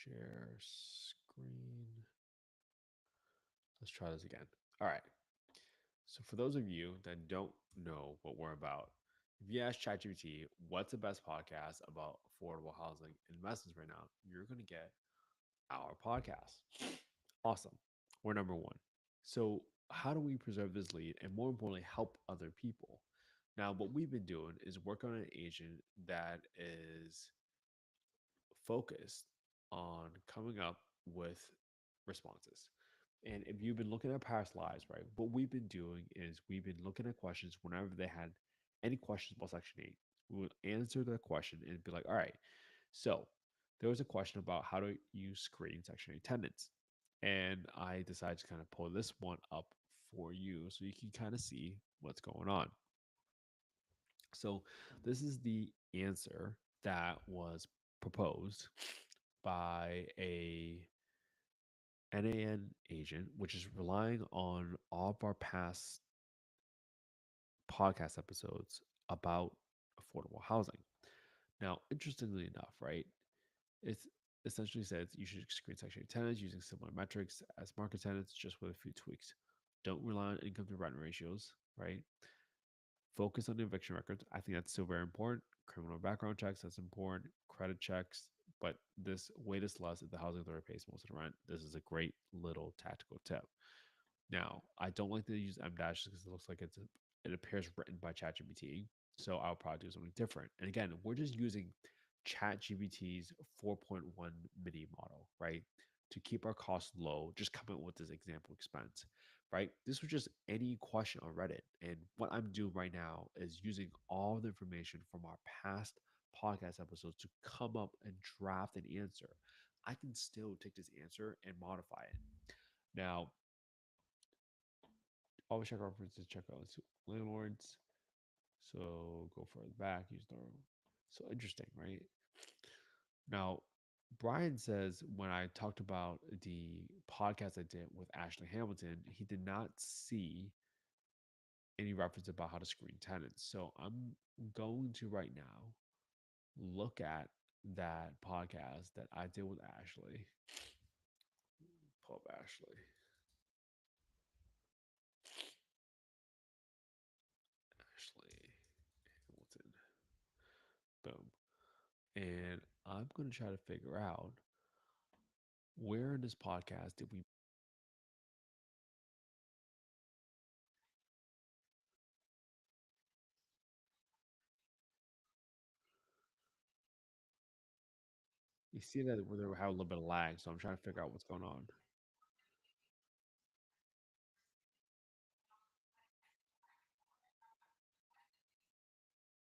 Share screen. Let's try this again. All right. So for those of you that don't know what we're about, if you ask ChatGPT what's the best podcast about affordable housing investments right now, you're going to get our podcast. Awesome. We're number one. So how do we preserve this lead and more importantly help other people? Now, what we've been doing is work on an agent that is focused on coming up with responses. And if you've been looking at past lives, right, what we've been doing is we've been looking at questions whenever they had any questions about Section 8. We would answer the question and be like, all right, so there was a question about how to use screen Section 8 tenants. And I decided to kind of pull this one up for you so you can kind of see what's going on. So this is the answer that was proposed by a N8N agent, which is relying on all of our past podcast episodes about affordable housing. Now, interestingly enough, right, it's essentially says you should screen Section 8 tenants using similar metrics as market tenants, just with a few tweaks. Don't rely on income to rent ratios, right? Focus on the eviction records. I think that's still very important. Criminal background checks, that's important. Credit checks, but this weight is less if the housing authority pays most of the rent. This is a great little tactical tip. Now, I don't like to use M dash because it looks like it appears written by ChatGPT. So I'll probably do something different. And again, we're just using ChatGPT's 4.1 mini model, right? To keep our costs low, just come up with this example expense, right? This was just any question on Reddit. And what I'm doing right now is using all the information from our past podcast episodes to come up and draft an answer. I can still take this answer and modify it. Now, always check references, check out landlords. So go further back, use the so interesting, right? Now, Brian says when I talked about the podcast I did with Ashley Hamilton, he did not see any reference about how to screen tenants. So I'm going to right now look at that podcast that I did with Ashley. Pull up Ashley. Ashley Hamilton. Boom. And I'm going to try to figure out where in this podcast did we. You see that we have a little bit of lag, so I'm trying to figure out what's going on.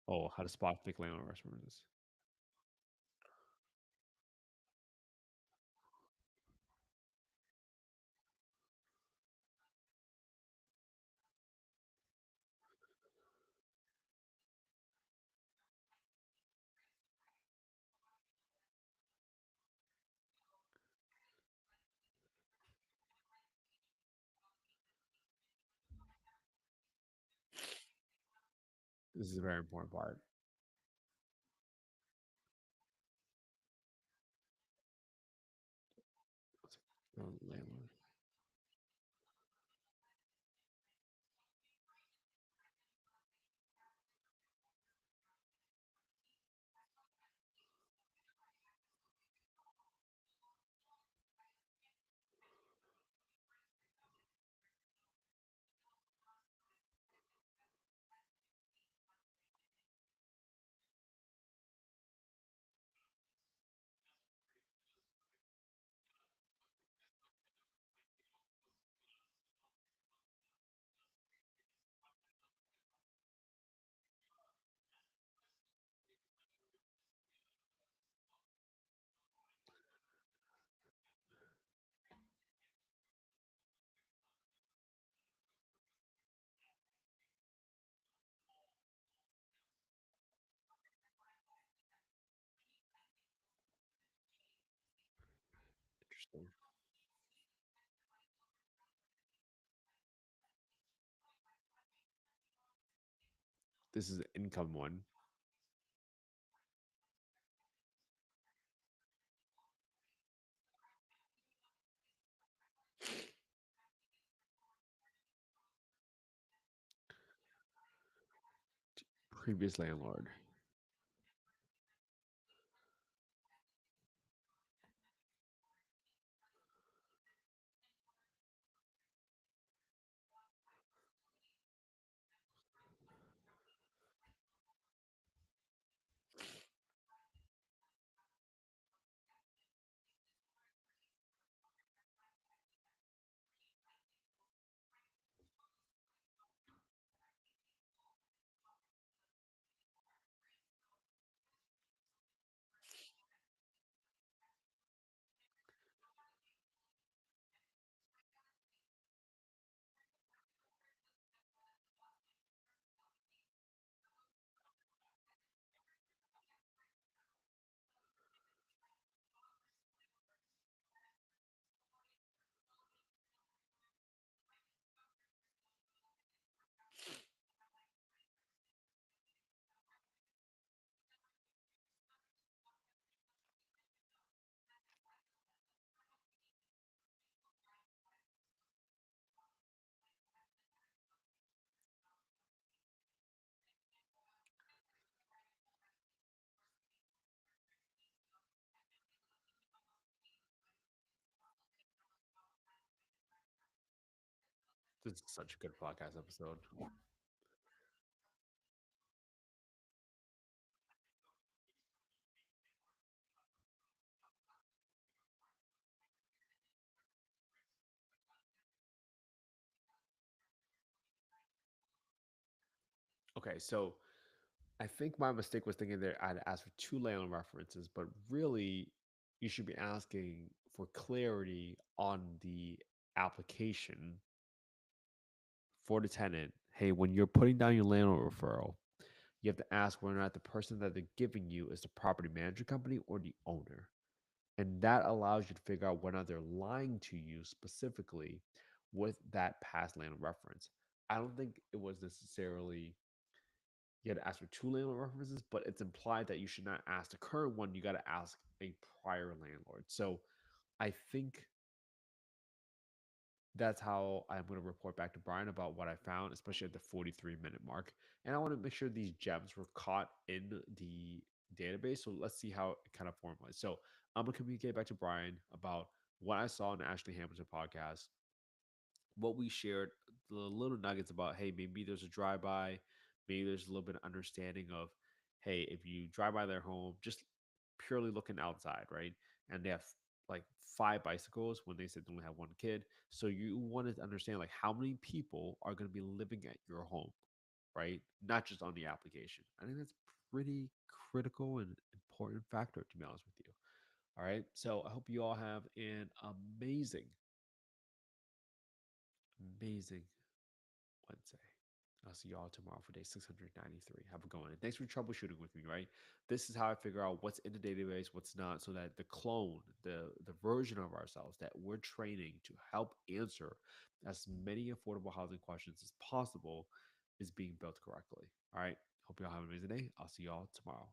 Oh, how to spot fake landlord restaurants. This is a very important part. Landlord. Interesting. This is an income one. Previous landlord. This is such a good podcast episode. Okay, so I think my mistake was thinking that I'd ask for two landlord references, but really you should be asking for clarity on the application for the tenant. Hey, when you're putting down your landlord referral, you have to ask whether or not the person that they're giving you is the property manager company or the owner. And that allows you to figure out whether or not they're lying to you specifically with that past landlord reference. I don't think it was necessarily you had to ask for two landlord references, but it's implied that you should not ask the current one. You got to ask a prior landlord. So I think that's how I'm going to report back to Brian about what I found, especially at the 43-minute mark. And I want to make sure these gems were caught in the database. So let's see how it kind of formalized. So I'm going to communicate back to Brian about what I saw in the Ashley Hamilton podcast, what we shared, the little nuggets about, hey, maybe there's a drive by, maybe there's a little bit of understanding of, hey, if you drive by their home, just purely looking outside, right? And they have like five bicycles when they said they only have one kid. So you wanted to understand like how many people are going to be living at your home, right? Not just on the application. I think that's pretty critical and important factor to be honest with you. All right. So I hope you all have an amazing, amazing Wednesday. I'll see y'all tomorrow for day 693. Have a good one. And thanks for troubleshooting with me, right? This is how I figure out what's in the database, what's not, so that the clone, the version of ourselves that we're training to help answer as many affordable housing questions as possible is being built correctly. All right. Hope y'all have an amazing day. I'll see y'all tomorrow.